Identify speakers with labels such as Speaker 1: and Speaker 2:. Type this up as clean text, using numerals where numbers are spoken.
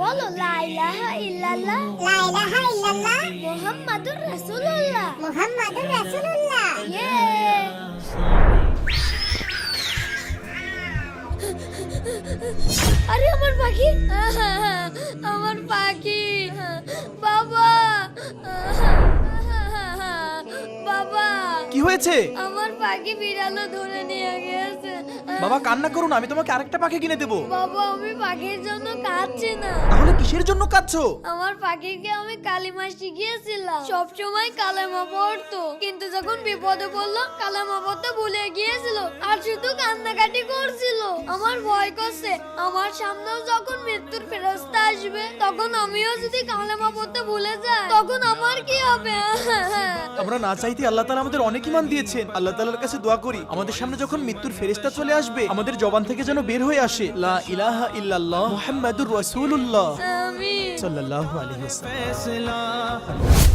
Speaker 1: বলো লা ইলাহা ইল্লাল্লাহ,
Speaker 2: লা ইলাহা ইল্লাল্লাহ,
Speaker 1: মুহাম্মাদুর রাসূলুল্লাহ।
Speaker 2: মুহাম্মাদুর রাসূলুল্লাহ।
Speaker 1: ইয়ে আরে আমার পাখি, আমার পাখি, বাবা, বাবা।
Speaker 3: কি হয়েছে?
Speaker 1: আমার পাখি বিড়ালে ধরে নিয়ে গেছে।
Speaker 3: বাবা কান্না করুন, আমি তোমাকে আরেকটা পাখি কিনে দেবো।
Speaker 1: বাবা আমি পাখির জন্য কাঁদছি না।
Speaker 3: তাহলে কিসের জন্য কাঁদছো?
Speaker 1: আমার পাখিকে আমি কালিমা শিখিয়েছিলাম, সব সময় কালেমা পড়তো, কিন্তু যখন বিপদে পড়লো কালেমা পড়তে ভুলে গিয়েছিল আর শুধু কান্নাকাটি করছিল। আমার ভয় করছে আমার সামনেও যখন মৃত্যুর ফেরেশতা আসবে তখন আমিও যদি কালেমা পড়তে ভুলে যাই তখন আমার কি হবে?
Speaker 3: আমরা না চাইতে আল্লাহ তাআলা আমাদের অনেক ঈমান দিয়েছেন। আল্লাহ তাআলার কাছে দোয়া করি আমাদের সামনে যখন মৃত্যুর ফেরেশতা চলে আসবে আমাদের জবান থেকে যেন বের হয়ে আসে লা ইলাহা ইল্লাল্লাহ মুহাম্মাদুর রাসূলুল্লাহ
Speaker 1: আমিন।
Speaker 3: সাল্লাল্লাহু আলাইহি ওয়াসাল্লাম।